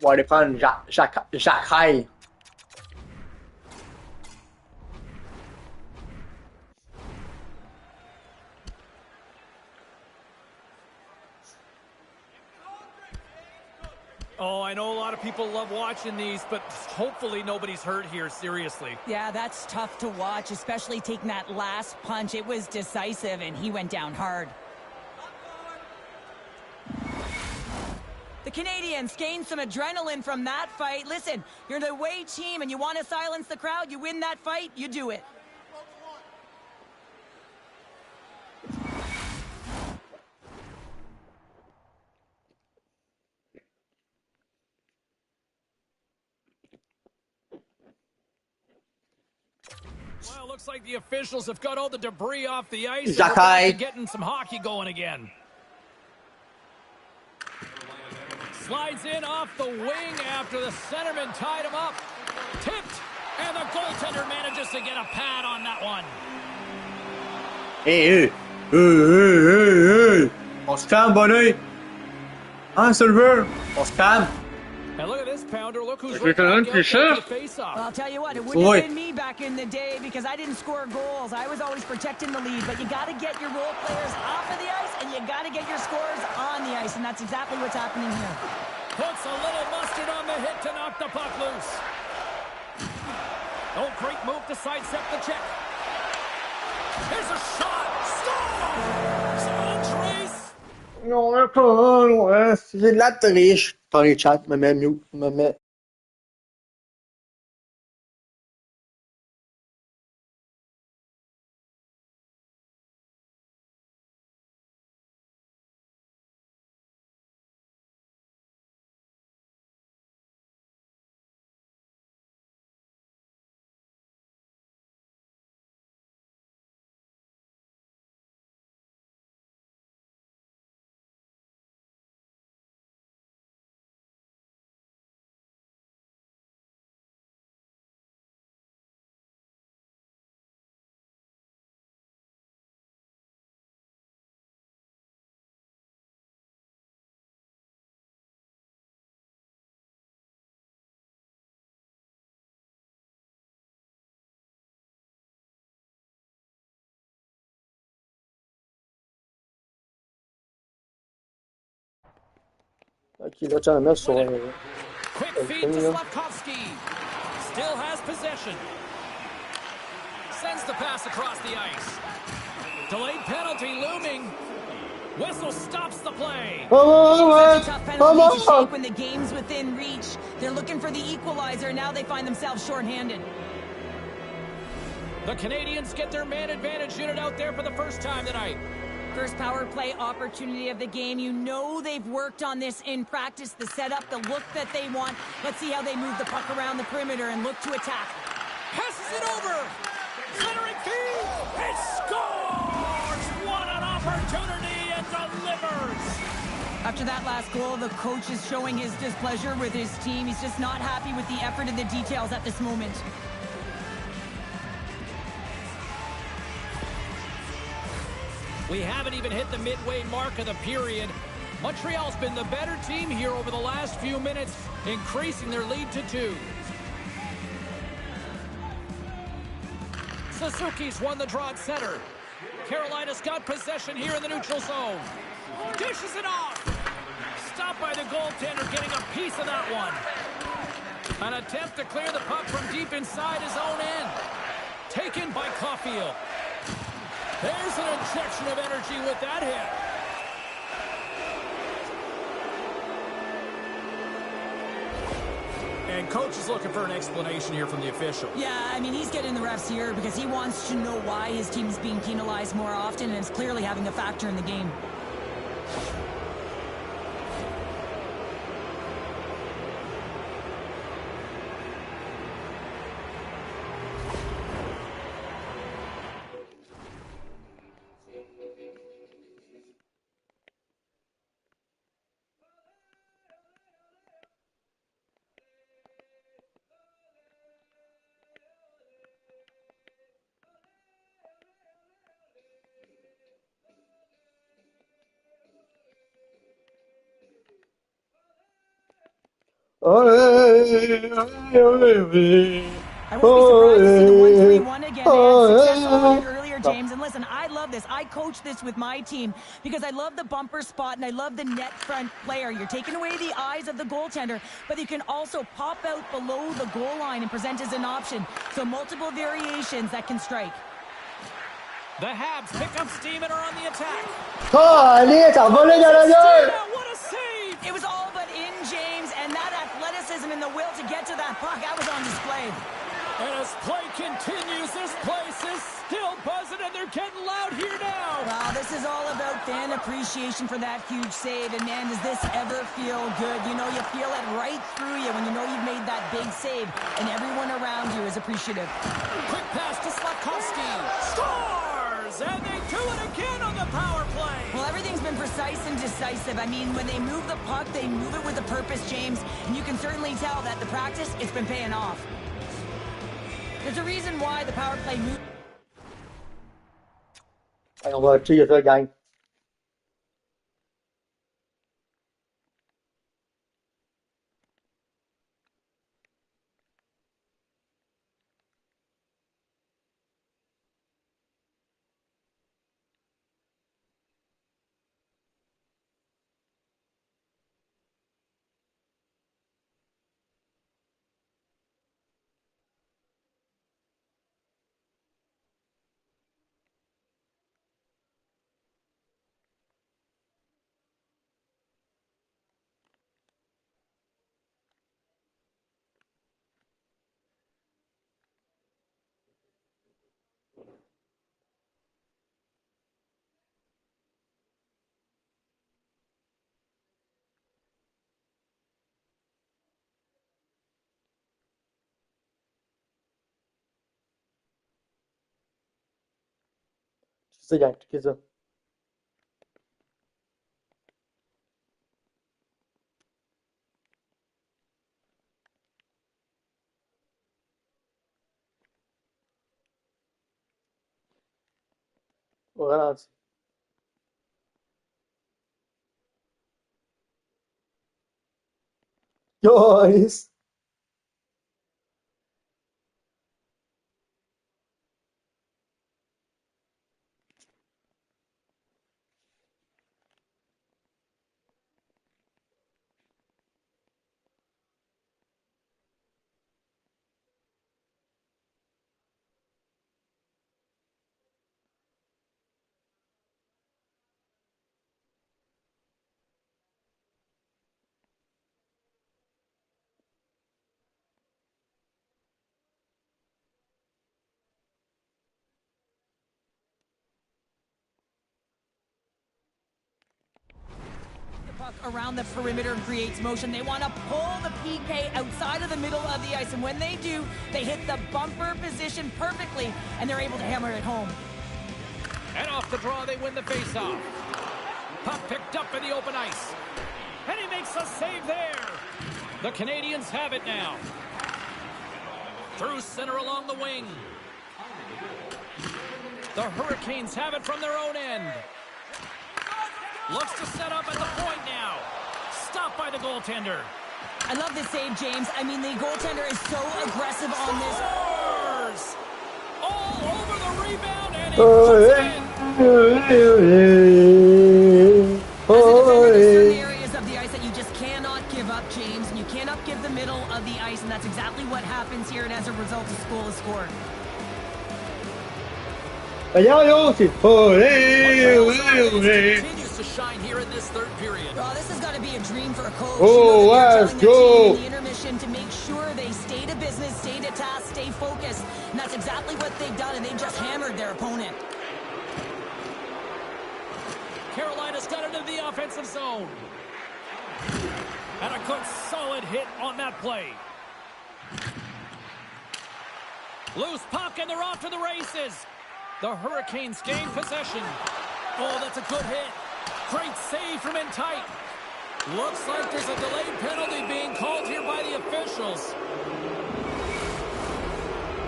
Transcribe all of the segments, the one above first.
On va aller prendre Jacques. Oh, I know a lot of people love watching these, but hopefully nobody's hurt here, seriously. Yeah, that's tough to watch, especially taking that last punch. It was decisive, and he went down hard. The Canadiens gained some adrenaline from that fight. Listen, you're the away team, and you want to silence the crowd. You win that fight, you do it. Well, looks like the officials have got all the debris off the ice, and Jacques. we're back to getting some hockey going again. Slides in off the wing after the centerman tied him up. Tipped, and the goaltender manages to get a pad on that one. Hey. On se calme, bonnet. Hein, Silver? On se calme. And look at this pounder. Look who's right back out there for the Well, I'll tell you what, it wouldn't have been me back in the day because I didn't score goals. I was always protecting the lead, but you got to get your role players off of the ice, and you got to get your scorers on the ice, and that's exactly what's happening here. Puts a little mustard on the hit to knock the puck loose. Oh, great move to sidestep the check. Here's a shot. Scores! On Trace. Non, ouais, c'est de la triche. Dans les chats, me mets mute, me mets. Ok, là, tu vas mettre sur. Quick feed to Slavkovsky. Still has possession. Sends the pass across the ice. Delayed penalty looming. Whistle stops the play. Such a tough penalty to shake when the game's within reach. They're looking for the equalizer. Now they find themselves shorthanded. The Canadiens get their man advantage unit out there for the first time tonight. First power play opportunity of the game. You know they've worked on this in practice, the setup, the look that they want. Let's see how they move the puck around the perimeter and look to attack. Passes it over. Centering feed. It scores! What an opportunity and delivers! After that last goal, the coach is showing his displeasure with his team. He's just not happy with the effort and the details at this moment. We haven't even hit the midway mark of the period. Montreal's been the better team here over the last few minutes, increasing their lead to 2. Suzuki's won the draw at center. Carolina's got possession here in the neutral zone. Dishes it off. Stopped by the goaltender, getting a piece of that one. An attempt to clear the puck from deep inside his own end. Taken by Caulfield. There's an injection of energy with that hit. And coach is looking for an explanation here from the official. Yeah, I mean, he's getting the refs here because he wants to know why his team is being penalized more often, and it's clearly having a factor in the game. I won't be surprised to see the 1-3-1 again. They had success on it earlier, James. And listen, I love this. I coach this with my team because I love the bumper spot and I love the net front player. You're taking away the eyes of the goaltender, but you can also pop out below the goal line and present as an option. So multiple variations that can strike. The Habs pick up steam and are on the attack. What What a save! It was all but in, James, and that athleticism and the will to get to that puck, that was on display. And as play continues, this place is still buzzing, and they're getting loud here now. Well, this is all about fan appreciation for that huge save. And, man, does this ever feel good? You know, you feel it right through you when you know you've made that big save, and everyone around you is appreciative. Quick pass to Slafkovsky. Scores! And they do it again on the power play. Well, everything's been precise and decisive. I mean, when they move the puck, they move it with a purpose, James. And you can certainly tell that the practice, it's been paying off. There's a reason why the power play moves. On va tuer ça, gang. C'est gang, qu'est-ce que ça? Au ralenti. Guys! Around the perimeter and creates motion. They want to pull the PK outside of the middle of the ice, and when they do, they hit the bumper position perfectly, and they're able to hammer it home. And off the draw, they win the faceoff. Puck picked up in the open ice. And he makes a save there. The Canadiens have it now. Through center along the wing. The Hurricanes have it from their own end. Looks to set up at the point now. Stopped by the goaltender. I love this save, James. I mean, the goaltender is so aggressive on this. Scores! All over the rebound, and he puts it in. As a defender, there's certain areas of the ice that you just cannot give up, James. And you cannot give the middle of the ice, and that's exactly what happens here. And as a result, a goal is scored. Continues to shine here in this third period. Well, this has got to be a dream for a coach. Oh, let's go. In the intermission to make sure they stay to business, stay to task, stay focused. And that's exactly what they've done, and they just hammered their opponent. Carolina's got it into the offensive zone. And a good solid hit on that play. Loose puck, and they're off to the races. The Hurricanes gain possession. Oh, that's a good hit. Great save from in tight. Looks like there's a delayed penalty being called here by the officials.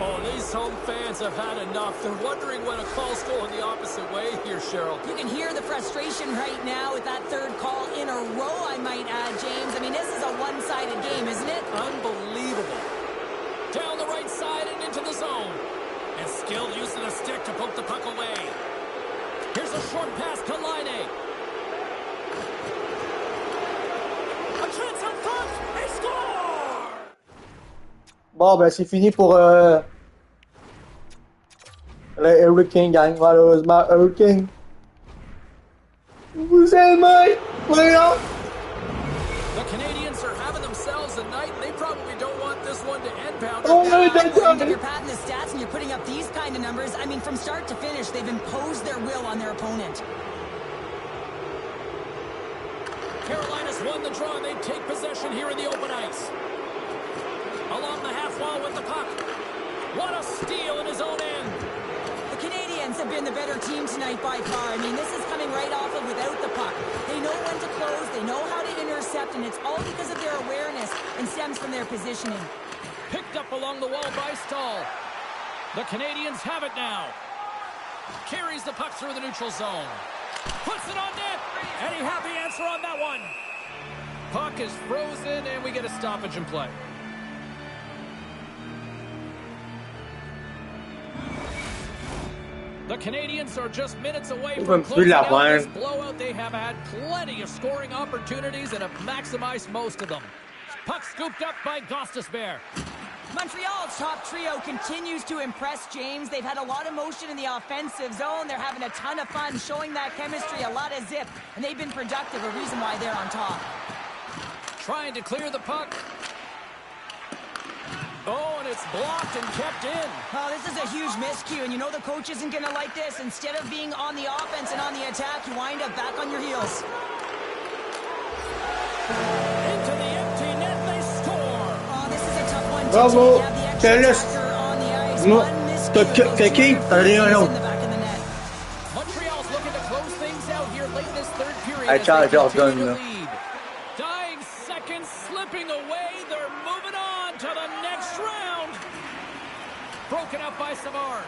Oh, these home fans have had enough. They're wondering when a call's going the opposite way here, Cheryl. You can hear the frustration right now with that third call in a row, I might add, James. I mean, this is a one-sided game, isn't it? zone. And skilled use of the stick to poke the puck away. Here's a short pass to Laine. A chance in front. They score! Bon, ben c'est fini pour le Hurricane gang, malheureusement. Hurricane. Vous aimez? Voyons! The Canadiens are having themselves a night, and they probably don't want this one to end, Pounder. Oh, If you're padding the stats and you're putting up these kind of numbers, I mean, from start to finish, they've imposed their will on their opponent. Carolina's won the draw, and they take possession here in the open ice. Along the half wall with the puck. What a steal in his own end. The Canadiens have been the better team tonight by far. I mean, this is coming right off of without the puck. They know when to close, they know how to intercept, and it's all because of their awareness and stems from their positioning. Picked up along the wall by Stahl. The Canadiens have it now. Carries the puck through the neutral zone. Puts it on net. Any happy answer on that one? Puck is frozen, and we get a stoppage in play. The Canadiens are just minutes away from closing out this blowout. They have had plenty of scoring opportunities and have maximized most of them. Puck scooped up by Gostisbehere. Montreal's top trio continues to impress, James. They've had a lot of motion in the offensive zone. They're having a ton of fun, showing that chemistry, a lot of zip, and they've been productive, a reason why they're on top. Trying to clear the puck. Oh, and it's blocked and kept in. Oh, this is a huge miscue, and you know the coach isn't going to like this. Instead of being on the offense and on the attack, you wind up back on your heels. Into the empty net, they score. Oh, this is a tough one to Bravo. take. You have the extra Careless. attacker on the ice. No. One miscue goes Kiki, to t'as rien, in the back of the net. Montreal's looking to close things out here late in this third period. I as tried they continue Jordan, to lead. Dying seconds slipping away. They're moving on to the next round. Broken up by Savard.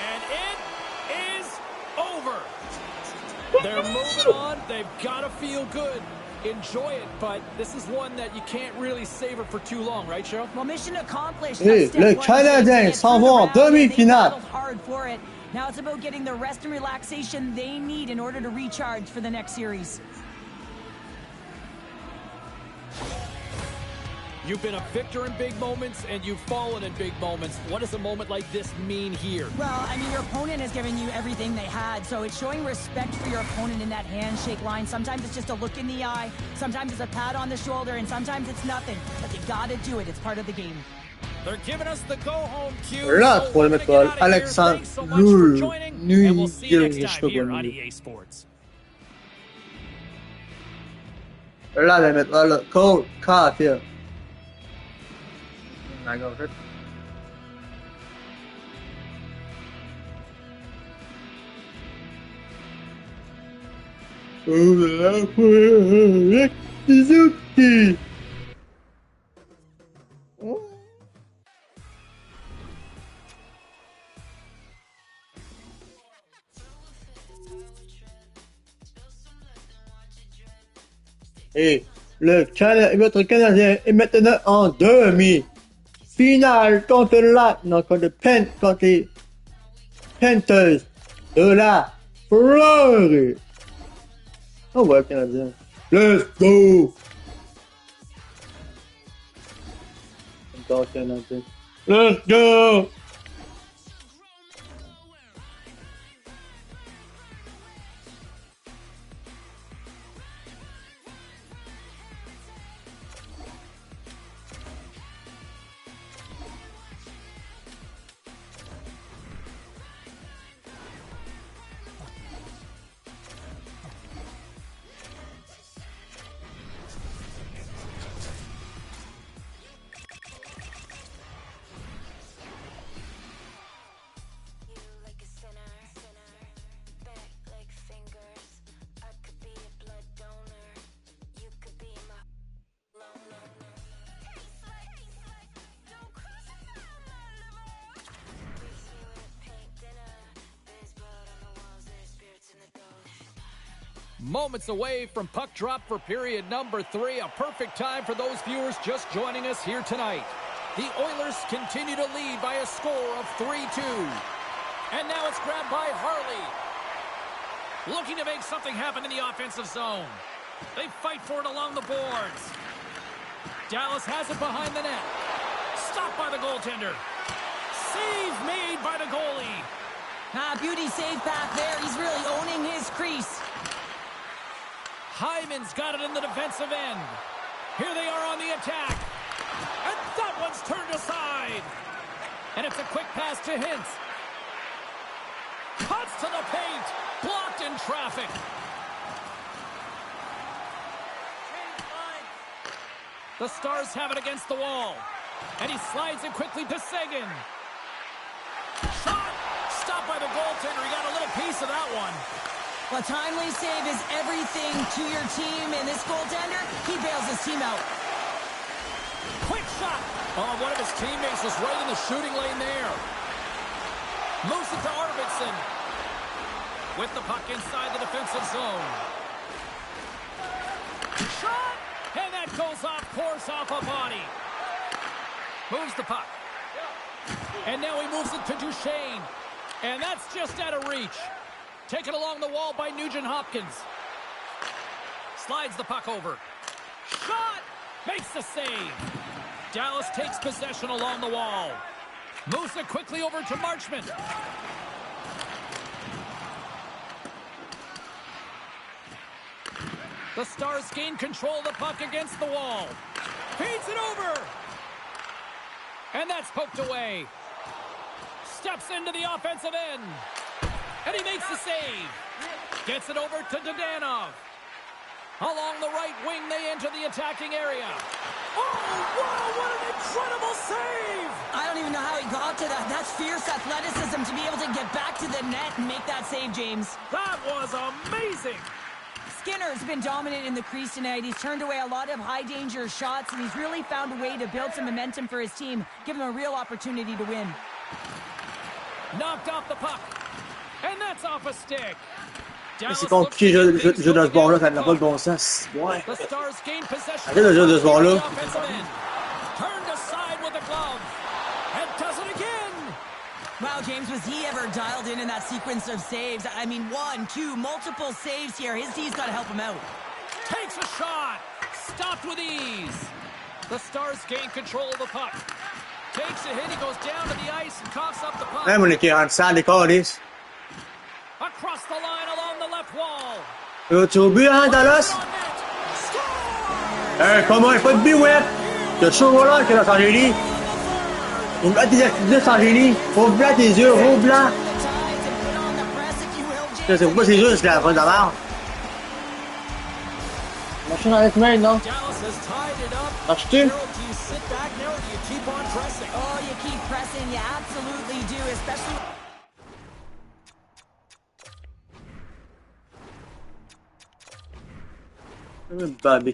And it is over. They're moving on. They've got to feel good. Enjoy it, but this is one that you can't really savor for too long, right, Cheryl? Well, mission accomplished. Et le Canadien s'en va en demi-finale. Hard for it. Now it's about getting the rest and relaxation they need in order to recharge for the next series. You've been a victor in big moments, and you've fallen in big moments. What does a moment like this mean here? Well, I mean, your opponent has given you everything they had, so it's showing respect for your opponent in that handshake line. Sometimes it's just a look in the eye, sometimes it's a pat on the shoulder, and sometimes it's nothing. But you gotta do it. It's part of the game. They're giving us the go-home cue. La So troisième we're gonna étoile, get out of here. Alexandre Thanks so much for joining, and we'll see you next Nuit, time here on EA Sports. Là, elle va mettre le code K. I got it. Suzuki. Et votre Canadien est maintenant en demi-finale contre les Panthers de la Floride. Oh ouais, Canadien. Let's go! Encore Canadien. Let's go! Moments away from puck drop for period number 3. A perfect time for those viewers just joining us here tonight. The Oilers continue to lead by a score of 3-2. And now it's grabbed by Harley. Looking to make something happen in the offensive zone. They fight for it along the boards. Dallas has it behind the net. Stopped by the goaltender. Save made by the goalie. Beauty save back there. He's really owning his crease. Hyman's got it in the defensive end. Here they are on the attack. And that one's turned aside. And it's a quick pass to Hintz. Cuts to the paint. Blocked in traffic. The Stars have it against the wall. And he slides it quickly to Seguin. Shot! Stopped by the goaltender. He got a little piece of that one. A timely save is everything to your team, and this goaltender, he bails his team out. Quick shot! Oh, one of his teammates was right in the shooting lane there. Moves it to Arvidsson. With the puck inside the defensive zone. Shot! And that goes off course off a body. Moves the puck. And now he moves it to Duchesne. And that's just out of reach. Taken along the wall by Nugent-Hopkins. Slides the puck over. Shot! Makes the save. Dallas takes possession along the wall. Moves it quickly over to Marchment. The Stars gain control of the puck against the wall. Feeds it over. And that's poked away. Steps into the offensive end. And he makes the save. Gets it over to Dadonov. Along the right wing, they enter the attacking area. Oh, wow, what an incredible save! I don't even know how he got to that. That's fierce athleticism to be able to get back to the net and make that save, James. That was amazing! Skinner's been dominant in the crease tonight. He's turned away a lot of high-danger shots, and he's really found a way to build some momentum for his team, give him a real opportunity to win. Knocked off the puck. And that's off a stick. C'est contre qui joue dans ce bord-là, ça n'a pas de bon sens. Ouais. The Stars gain possession. Arrête de jouer de ce bord-là. Turned aside with a glove. And does it again. Wow, James, was he ever dialed in that sequence of saves? I mean, 1, 2, multiple saves here. His D's got to help him out. Takes a shot. Stopped with ease. The Stars gain control of the puck. Takes a hit. He goes down to the ice and coughs up the puck. Hey, mon équipe, en salle des câlisses. Across the line along the left wall. Tu au but, hein, Dallas? Comment? Pas de but, ouais. T'as chaud, voilà, que dans son génie. Il met des activités sans génie. Rouge blanc, tes yeux, rouge blanc. C'est pas ses yeux, c'est la fin de la barre. Machine avec main, non? Marches-tu? Oh, you keep pressing. You absolutely do, especially... Momentum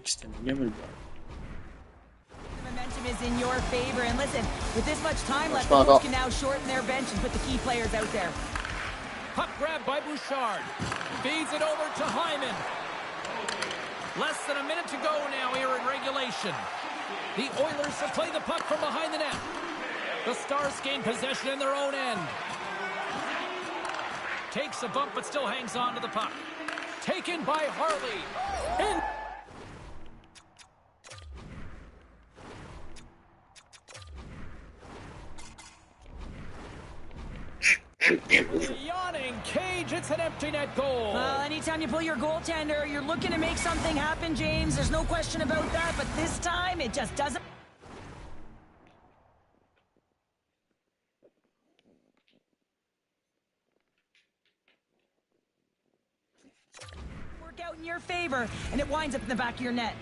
is in your favor, and listen, with this much time left, the coach can now shorten their bench and put the key players out there. Puck grab by Bouchard. Feeds it over to Hyman. Less than a minute to go now here in regulation. The Oilers have played the puck from behind the net. The Stars gain possession in their own end. Takes a bump but still hangs on to the puck. Taken by Harley. In. The yawning cage, it's an empty net goal. Well, anytime you pull your goaltender, you're looking to make something happen, James. There's no question about that, but this time it just doesn't. Work out in your favor, and it winds up in the back of your net.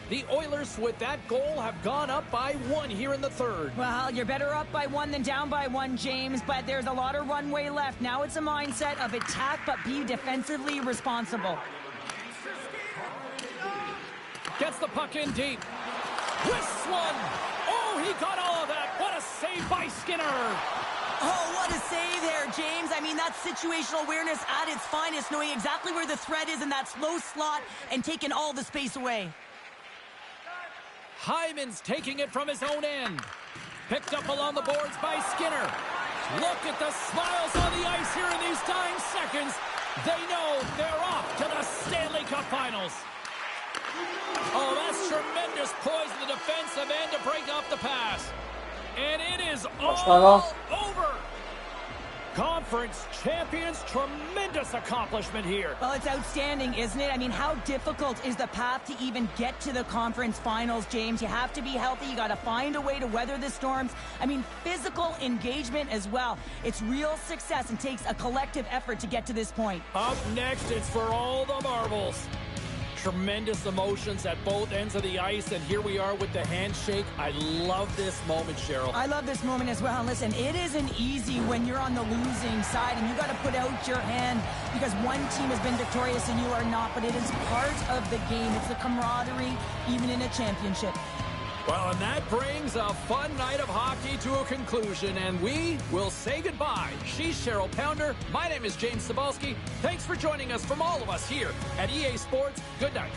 The Oilers, with that goal, have gone up by 1 here in the third. Well, you're better up by 1 than down by 1, James, but there's a lot of runway left. Now it's a mindset of attack, but be defensively responsible. Gets the puck in deep. Twists one. Oh, he got all of that. What a save by Skinner. Oh, what a save there, James. I mean, that's situational awareness at its finest, knowing exactly where the threat is in that slow slot and taking all the space away. Hyman's taking it from his own end. Picked up along the boards by Skinner. Look at the smiles on the ice here in these dying seconds. They know they're off to the Stanley Cup Finals. Oh, that's tremendous poise in the defensive end to break up the pass. And it is all over. Conference champions, tremendous accomplishment here. Well, it's outstanding, isn't it? I mean, how difficult is the path to even get to the conference finals, James? You have to be healthy. You got to find a way to weather the storms. I mean, physical engagement as well. It's real success and takes a collective effort to get to this point. Up next, it's for all the marbles. Tremendous emotions at both ends of the ice, and here we are with the handshake. I love this moment, Cheryl. I love this moment as well. And listen, it isn't easy when you're on the losing side and you got to put out your hand because one team has been victorious and you are not, but it is part of the game. It's the camaraderie, even in a championship. Well, and that brings a fun night of hockey to a conclusion, and we will say goodbye. She's Cheryl Pounder. My name is James Cybulski. Thanks for joining us from all of us here at EA Sports. Good night.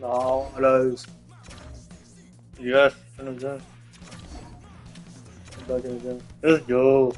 No, hellos. Yes, let's go.